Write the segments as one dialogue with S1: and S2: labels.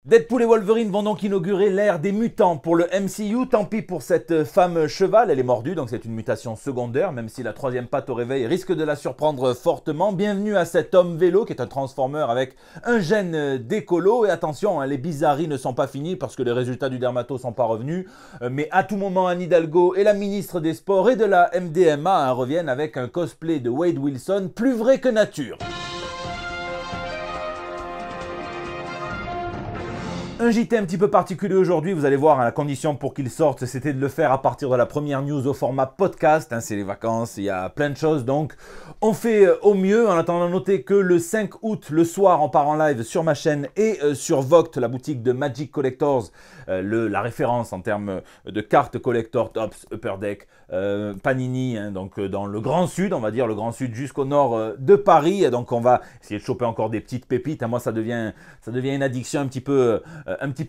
S1: Deadpool et Wolverine vont donc inaugurer l'ère des mutants pour le MCU. Tant pis pour cette femme cheval, elle est mordue, donc c'est une mutation secondaire, même si la troisième patte au réveil risque de la surprendre fortement. Bienvenue à cet homme vélo qui est un Transformer avec un gène d'écolo. Et attention, les bizarreries ne sont pas finies parce que les résultats du dermato ne sont pas revenus. Mais à tout moment, Anne Hidalgo et la ministre des Sports et de la MDMA reviennent avec un cosplay de Wade Wilson plus vrai que nature. Un JT un petit peu particulier aujourd'hui, vous allez voir, la condition pour qu'il sorte, c'était de le faire à partir de la première news au format podcast, c'est les vacances, il y a plein de choses, donc on fait au mieux. En attendant, notez que le 5 août, le soir, on part en live sur ma chaîne et sur Vogt, la boutique de Magic Collectors, la référence en termes de cartes collector, Tops, Upper Deck, Panini, donc dans le Grand Sud, on va dire le Grand Sud jusqu'au nord de Paris, donc on va essayer de choper encore des petites pépites. Moi ça devient une addiction un petit peu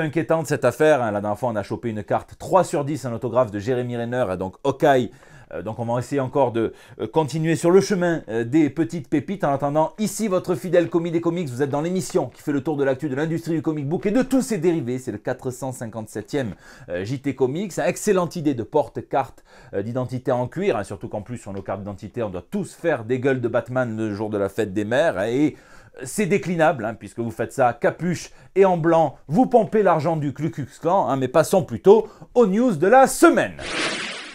S1: inquiétante cette affaire. La dernière fois on a chopé une carte 3 sur 10, un autographe de Jeremy Renner, donc Hawkeye. Donc on va essayer encore de continuer sur le chemin des petites pépites. En attendant, ici votre fidèle commis des comics, vous êtes dans l'émission qui fait le tour de l'actu de l'industrie du comic book et de tous ses dérivés. C'est le 457e JT Comics. Excellente idée de porte-carte d'identité en cuir, surtout qu'en plus sur nos cartes d'identité on doit tous faire des gueules de Batman le jour de la fête des mères. Et c'est déclinable, puisque vous faites ça capuche et en blanc, vous pompez l'argent du Ku Klux Klan, mais passons plutôt aux news de la semaine.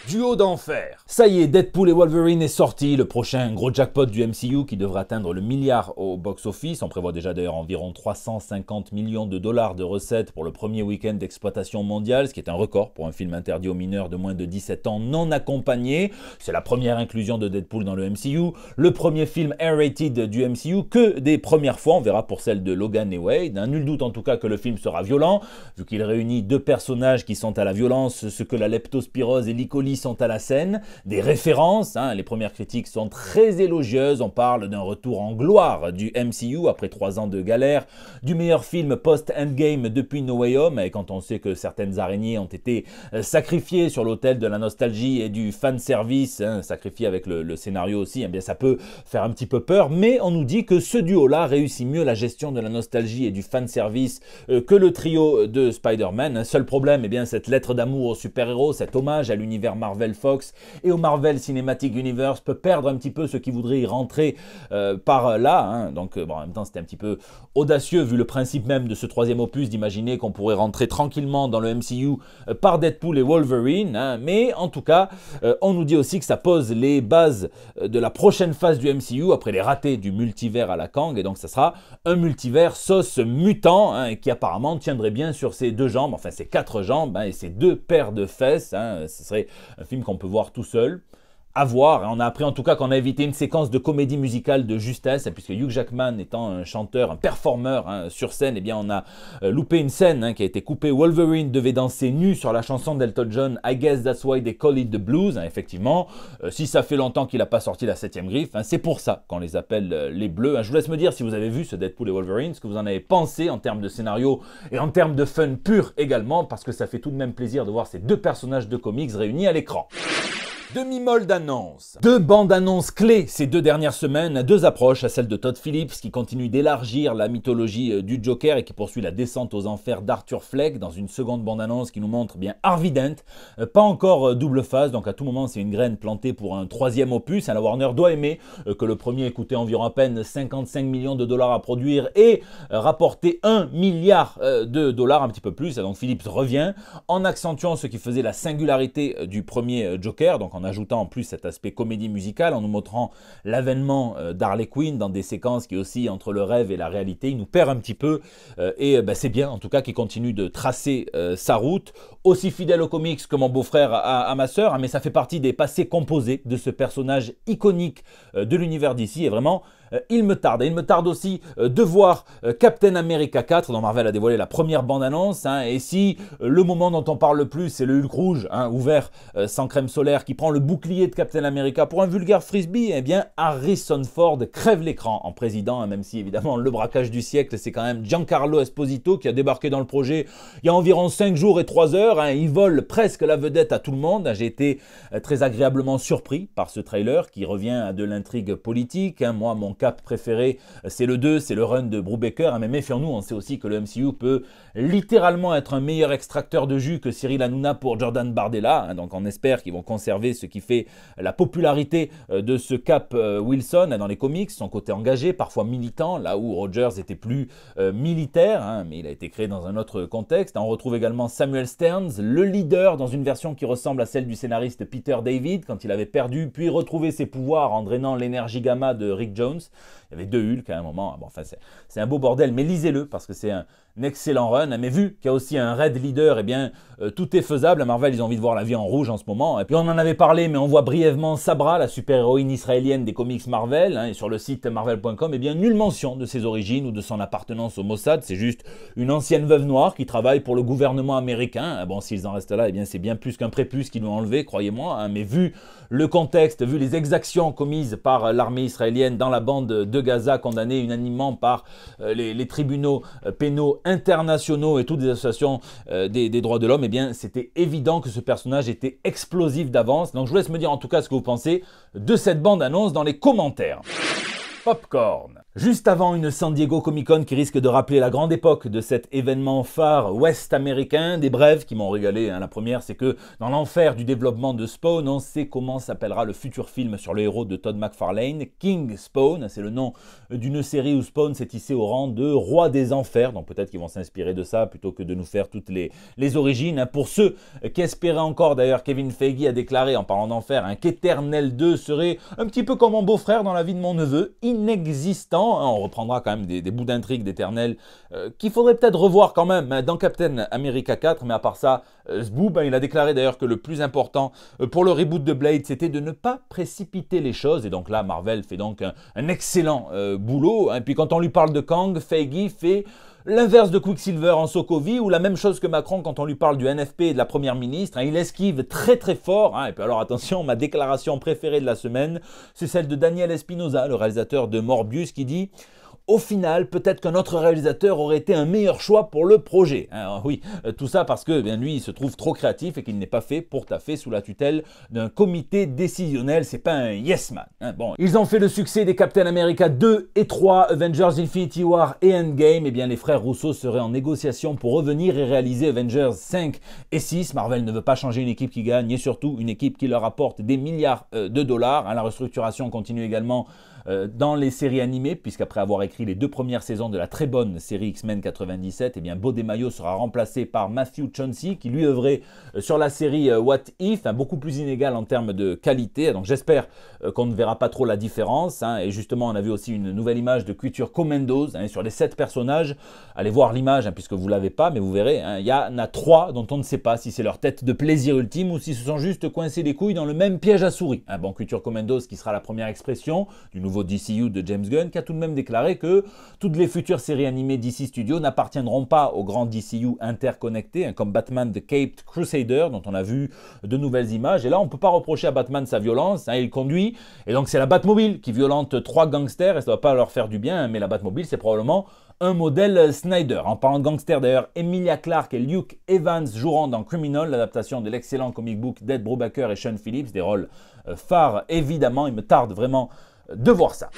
S1: Duo d'enfer. Ça y est, Deadpool et Wolverine est sorti, le prochain gros jackpot du MCU qui devrait atteindre le milliard au box-office. On prévoit déjà d'ailleurs environ 350 millions de dollars de recettes pour le premier week-end d'exploitation mondiale, ce qui est un record pour un film interdit aux mineurs de moins de 17 ans non accompagnés. C'est la première inclusion de Deadpool dans le MCU, le premier film R-rated du MCU, que des premières fois, on verra pour celle de Logan et Wade. Nul doute en tout cas que le film sera violent, vu qu'il réunit deux personnages qui sont à la violence, ce que la leptospirose et l'E. sont à la scène, des références, les premières critiques sont très élogieuses, on parle d'un retour en gloire du MCU après 3 ans de galère, du meilleur film post-Endgame depuis No Way Home, et quand on sait que certaines araignées ont été sacrifiées sur l'autel de la nostalgie et du fanservice, sacrifiées avec le scénario aussi, bien ça peut faire un petit peu peur, mais on nous dit que ce duo-là réussit mieux la gestion de la nostalgie et du fanservice que le trio de Spider-Man. Un seul problème, cette lettre d'amour aux super-héros, cet hommage à l'univers Marvel Fox et au Marvel Cinematic Universe peut perdre un petit peu ceux qui voudraient y rentrer par là. Donc en même temps c'était un petit peu audacieux vu le principe même de ce troisième opus d'imaginer qu'on pourrait rentrer tranquillement dans le MCU par Deadpool et Wolverine. Mais en tout cas, on nous dit aussi que ça pose les bases de la prochaine phase du MCU après les ratés du multivers à la Kang. Et donc ça sera un multivers sauce mutant et qui apparemment tiendrait bien sur ses 2 jambes, enfin ses 4 jambes et ses 2 paires de fesses. Ce serait un film qu'on peut voir tout seul. À voir, on a appris en tout cas qu'on a évité une séquence de comédie musicale de justesse, puisque Hugh Jackman étant un chanteur, un performeur sur scène, on a loupé une scène qui a été coupée. Wolverine devait danser nu sur la chanson d'Elton John, I Guess That's Why They Call It The Blues. Effectivement, si ça fait longtemps qu'il n'a pas sorti la 7e griffe, c'est pour ça qu'on les appelle les Bleus. Je vous laisse me dire si vous avez vu ce Deadpool et Wolverine, ce que vous en avez pensé en termes de scénario et en termes de fun pur également, parce que ça fait tout de même plaisir de voir ces 2 personnages de comics réunis à l'écran. Demi-molle d'annonces. 2 bandes annonces clés ces 2 dernières semaines, 2 approches, à celle de Todd Phillips qui continue d'élargir la mythologie du Joker et qui poursuit la descente aux enfers d'Arthur Fleck dans une seconde bande annonce qui nous montre Harvey Dent, pas encore double phase, donc à tout moment c'est une graine plantée pour un 3e opus. La Warner doit aimer que le premier coûtait environ à peine 55 millions de dollars à produire et rapporter 1 milliard de dollars, un petit peu plus. Donc Phillips revient en accentuant ce qui faisait la singularité du premier Joker, donc en ajoutant en plus cet aspect comédie musicale, en nous montrant l'avènement d'Harley Quinn dans des séquences qui oscillent entre le rêve et la réalité. Il nous perd un petit peu et c'est bien en tout cas qu'il continue de tracer sa route, aussi fidèle aux comics que mon beau-frère à ma sœur, mais ça fait partie des passés composés de ce personnage iconique de l'univers d'ici et vraiment il me tarde. Et il me tarde aussi de voir Captain America 4, dont Marvel a dévoilé la première bande-annonce. Et si le moment dont on parle le plus, c'est le Hulk rouge, ouvert sans crème solaire, qui prend le bouclier de Captain America pour un vulgaire frisbee, Harrison Ford crève l'écran en président, même si évidemment le braquage du siècle, c'est quand même Giancarlo Esposito qui a débarqué dans le projet il y a environ 5 jours et 3 heures. Il vole presque la vedette à tout le monde. J'ai été très agréablement surpris par ce trailer qui revient à de l'intrigue politique. Moi, mon cap préféré, c'est le 2, c'est le run de Brubaker. Mais méfions-nous, on sait aussi que le MCU peut littéralement être un meilleur extracteur de jus que Cyril Hanouna pour Jordan Bardella. Donc on espère qu'ils vont conserver ce qui fait la popularité de ce Cap Wilson dans les comics, son côté engagé, parfois militant, là où Rogers était plus militaire, mais il a été créé dans un autre contexte. On retrouve également Samuel Stearns, le leader, dans une version qui ressemble à celle du scénariste Peter David, quand il avait perdu puis retrouvé ses pouvoirs en drainant l'énergie gamma de Rick Jones. Il y avait deux Hulk à un moment. Bon, enfin, c'est un beau bordel, mais lisez-le parce que c'est un excellent run. Mais vu qu'il y a aussi un Red Leader, eh bien, tout est faisable. À Marvel, ils ont envie de voir la vie en rouge en ce moment. Et puis on en avait parlé, mais on voit brièvement Sabra, la super-héroïne israélienne des comics Marvel. Et sur le site marvel.com, eh bien, nulle mention de ses origines ou de son appartenance au Mossad. C'est juste une ancienne veuve noire qui travaille pour le gouvernement américain. Bon, s'ils en restent là, eh bien, c'est bien plus qu'un prépuce qu'ils l'ont enlevé, croyez-moi. Mais vu le contexte, vu les exactions commises par l'armée israélienne dans la bande de Gaza, condamnée unanimement par les tribunaux pénaux internationaux et toutes les associations des droits de l'homme, eh bien, c'était évident que ce personnage était explosif d'avance. Donc je vous laisse me dire en tout cas ce que vous pensez de cette bande-annonce dans les commentaires. Popcorn. Juste avant une San Diego Comic-Con qui risque de rappeler la grande époque de cet événement phare ouest-américain, des brèves qui m'ont régalé. La première, c'est que dans l'enfer du développement de Spawn, on sait comment s'appellera le futur film sur le héros de Todd McFarlane, King Spawn. C'est le nom d'une série où Spawn s'est hissé au rang de roi des enfers. Donc peut-être qu'ils vont s'inspirer de ça plutôt que de nous faire toutes les origines. Pour ceux qui espéraient encore, d'ailleurs, Kevin Feige a déclaré en parlant d'enfer qu'Eternel 2 serait un petit peu comme mon beau-frère dans la vie de mon neveu, inexistant. On reprendra quand même des bouts d'intrigue d'Éternel qu'il faudrait peut-être revoir quand même dans Captain America 4, mais à part ça, Zboob, il a déclaré d'ailleurs que le plus important pour le reboot de Blade, c'était de ne pas précipiter les choses, et donc là, Marvel fait donc un excellent boulot, et puis quand on lui parle de Kang, Feige fait l'inverse de Quicksilver en Sokovie, ou la même chose que Macron quand on lui parle du NFP et de la première ministre. Il esquive très très fort. Et puis alors attention, ma déclaration préférée de la semaine, c'est celle de Daniel Espinosa, le réalisateur de Morbius, qui dit: au final, peut-être qu'un autre réalisateur aurait été un meilleur choix pour le projet. Alors, oui, tout ça parce que lui, il se trouve trop créatif et qu'il n'est pas fait pour taffer sous la tutelle d'un comité décisionnel. C'est pas un yes man. Bon, ils ont fait le succès des Captain America 2 et 3, Avengers Infinity War et Endgame. Eh bien, les frères Rousseau seraient en négociation pour revenir et réaliser Avengers 5 et 6. Marvel ne veut pas changer une équipe qui gagne et surtout une équipe qui leur apporte des milliards de dollars. La restructuration continue également dans les séries animées, puisqu'après avoir écrit les 2 premières saisons de la très bonne série X-Men 97, eh bien Beau DeMaio sera remplacé par Matthew Chauncey, qui lui œuvrait sur la série What If, beaucoup plus inégal en termes de qualité. Donc j'espère qu'on ne verra pas trop la différence. Et justement, on a vu aussi une nouvelle image de Creature Commandos sur les 7 personnages. Allez voir l'image, puisque vous ne l'avez pas, mais vous verrez, il y en a 3 dont on ne sait pas si c'est leur tête de plaisir ultime ou s'ils se sont juste coincés les couilles dans le même piège à souris. Bon, Creature Commandos qui sera la première expression du nouveau DCU de James Gunn, qui a tout de même déclaré que toutes les futures séries animées DC Studios n'appartiendront pas au grand DCU interconnecté, comme Batman The Caped Crusader, dont on a vu de nouvelles images. Et là, on ne peut pas reprocher à Batman sa violence, il conduit, et donc c'est la Batmobile qui violente 3 gangsters, et ça ne va pas leur faire du bien, mais la Batmobile, c'est probablement un modèle Snyder. En parlant de gangsters d'ailleurs, Emilia Clarke et Luke Evans joueront dans Criminal, l'adaptation de l'excellent comic book d'Ed Brubaker et Sean Phillips, des rôles phares évidemment. Il me tarde vraiment de voir ça.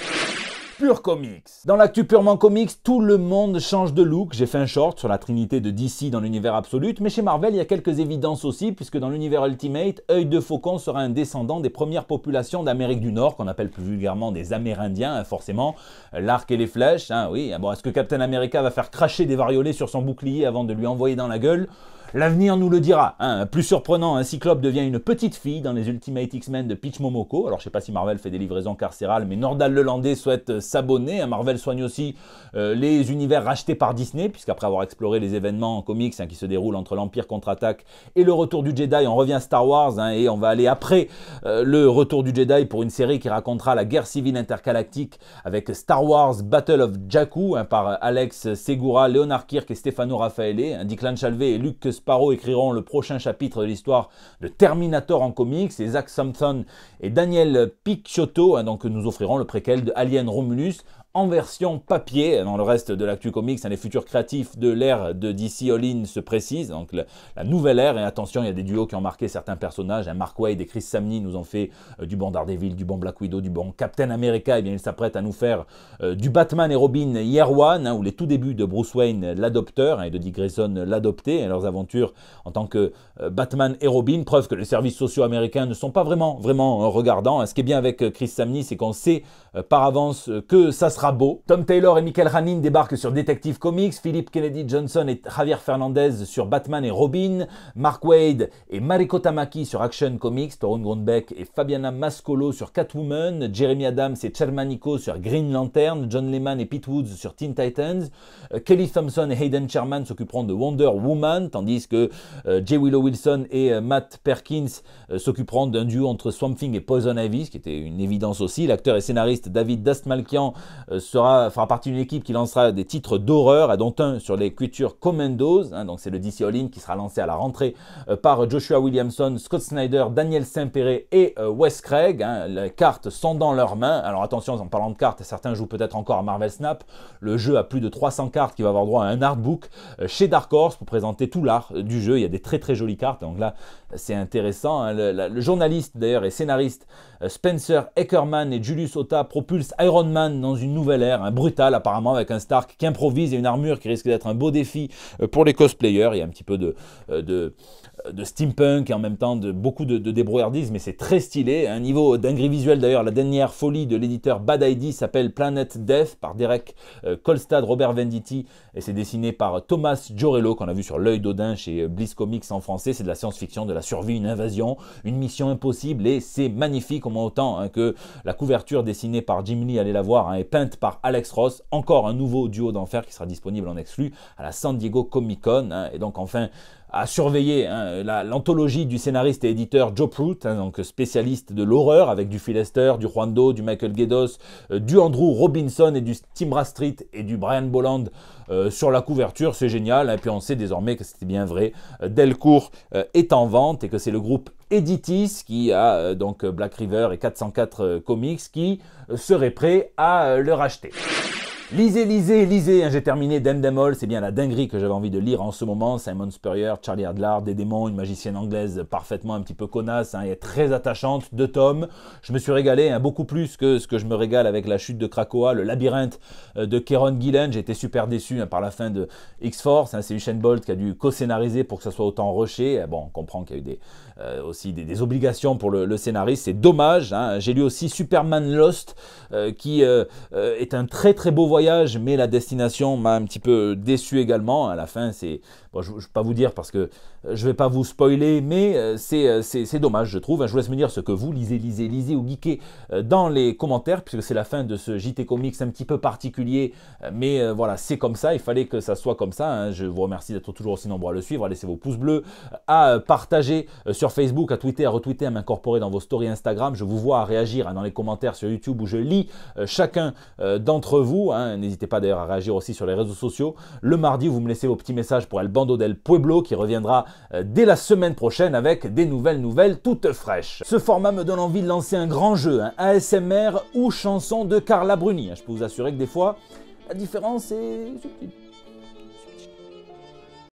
S1: Pure Comics. Dans l'actu purement comics, tout le monde change de look. J'ai fait un short sur la trinité de DC dans l'univers absolu, mais chez Marvel, il y a quelques évidences aussi, puisque dans l'univers Ultimate, Œil de Faucon sera un descendant des premières populations d'Amérique du Nord, qu'on appelle plus vulgairement des Amérindiens, forcément. L'arc et les flèches, oui. Bon, est-ce que Captain America va faire cracher des variolets sur son bouclier avant de lui envoyer dans la gueule ? L'avenir nous le dira. Plus surprenant, un Cyclope devient une petite fille dans les Ultimate X-Men de Peach Momoko. Alors je sais pas si Marvel fait des livraisons carcérales, mais Nordal Lelandais souhaite s'abonner. Marvel soigne aussi les univers rachetés par Disney, puisqu'après avoir exploré les événements en comics qui se déroulent entre l'Empire contre-attaque et le Retour du Jedi, on revient à Star Wars, et on va aller après le Retour du Jedi pour une série qui racontera la guerre civile intergalactique avec Star Wars Battle of Jakku, par Alex Segura, Leonard Kirk et Stefano Raffaele. Declan Shalvey et Luke Sparrow écriront le prochain chapitre de l'histoire de Terminator en comics, et Zach Thompson et Daniel Picciotto donc nous offriront le préquel de Alien Romulus en version papier. Dans le reste de l'actu comics, les futurs créatifs de l'ère de DC All-In se précisent, donc la nouvelle ère. Et attention, il y a des duos qui ont marqué certains personnages. Mark Waid et Chris Samney nous ont fait du bon Daredevil, du bon Black Widow, du bon Captain America. Et bien, ils s'apprêtent à nous faire du Batman et Robin Year One, ou les tout débuts de Bruce Wayne, l'adopteur, et de Dick Grayson, l'adopté, et leurs aventures en tant que Batman et Robin. Preuve que les services sociaux américains ne sont pas vraiment regardants. Ce qui est bien avec Chris Samney, c'est qu'on sait par avance que ça sera beau. Tom Taylor et Michael Hanin débarquent sur Detective Comics, Philip Kennedy Johnson et Javier Fernandez sur Batman et Robin, Mark Waid et Mariko Tamaki sur Action Comics, Torunn Grønbekk et Fabiana Mascolo sur Catwoman, Jeremy Adams et Cermanico sur Green Lantern, John Layman et Pete Woods sur Teen Titans, Kelly Thompson et Hayden Sherman s'occuperont de Wonder Woman, tandis que J. Willow Wilson et Matt Perkins s'occuperont d'un duo entre Swamp Thing et Poison Ivy, ce qui était une évidence aussi. L'acteur et scénariste David Dastmalchian fera partie d'une équipe qui lancera des titres d'horreur, dont un sur les Creature Commandos, donc c'est le DC All-In qui sera lancé à la rentrée par Joshua Williamson, Scott Snyder, Daniel Saint-Péret et Wes Craig. Les cartes sont dans leurs mains. Alors attention, en parlant de cartes, certains jouent peut-être encore à Marvel Snap. Le jeu a plus de 300 cartes qui va avoir droit à un artbook chez Dark Horse pour présenter tout l'art du jeu. Il y a des très jolies cartes, donc là c'est intéressant. Le journaliste d'ailleurs et scénariste Spencer Eckerman et Julius Ota propulsent Iron Man dans une nouvelle ère, brutale apparemment, avec un Stark qui improvise et une armure qui risque d'être un beau défi pour les cosplayers. Il y a un petit peu de steampunk et en même temps beaucoup de débrouillardise, mais c'est très stylé. Un niveau dinguerie visuelle d'ailleurs, la dernière folie de l'éditeur Bad ID s'appelle Planet Death par Derek Kolstad, Robert Venditti, et c'est dessiné par Thomas Giorello qu'on a vu sur L'œil d'Odin chez Bliss Comics en français. C'est de la science-fiction, de la survie, une invasion, une mission impossible, et c'est magnifique, au moins autant que la couverture dessinée par Jim Lee, allez la voir, est peinte par Alex Ross. Encore un nouveau duo d'enfer qui sera disponible en exclu à la San Diego Comic Con, et donc enfin à surveiller l'anthologie du scénariste et éditeur Joe Pruitt, donc spécialiste de l'horreur, avec du Phil Lester, du Juan Doe, du Michael Gaydos, du Andrew Robinson et du Tim Bradstreet et du Brian Bolland sur la couverture. C'est génial, et puis on sait désormais que c'était bien vrai. Delcourt est en vente et que c'est le groupe Editis qui a donc Black River et 404 Comics qui serait prêt à le racheter. Lisez, j'ai terminé Demdemol, c'est bien la dinguerie que j'avais envie de lire en ce moment. Simon Spurrier, Charlie Adlard, des démons, une magicienne anglaise parfaitement un petit peu connasse, et très attachante, 2 tomes. Je me suis régalé, beaucoup plus que ce que je me régale avec La chute de Krakoa, le labyrinthe de Kieron Gillen. J'ai été super déçu par la fin de X-Force, c'est Usain Bolt qui a dû co-scénariser pour que ça soit autant rushé. Bon, on comprend qu'il y a eu aussi des obligations pour le scénariste, c'est dommage. J'ai lu aussi Superman Lost, qui est un très beau voyage, mais la destination m'a un petit peu déçu également. À la fin, bon, je ne vais pas vous dire parce que je ne vais pas vous spoiler, mais c'est dommage, je trouve. Je vous laisse me dire ce que vous lisez ou geekez dans les commentaires, puisque c'est la fin de ce JT Comics un petit peu particulier, mais voilà, c'est comme ça, il fallait que ça soit comme ça. Je vous remercie d'être toujours aussi nombreux à le suivre, à laisser vos pouces bleus, à partager sur Facebook, à tweeter, à retweeter, à m'incorporer dans vos stories Instagram. Je vous vois à réagir dans les commentaires sur YouTube où je lis chacun d'entre vous. N'hésitez pas d'ailleurs à réagir aussi sur les réseaux sociaux. Le mardi, vous me laissez vos petits messages pour El Bando del Pueblo qui reviendra dès la semaine prochaine avec des nouvelles toutes fraîches. Ce format me donne envie de lancer un grand jeu, ASMR ou chanson de Carla Bruni. Je peux vous assurer que des fois, la différence est subtile.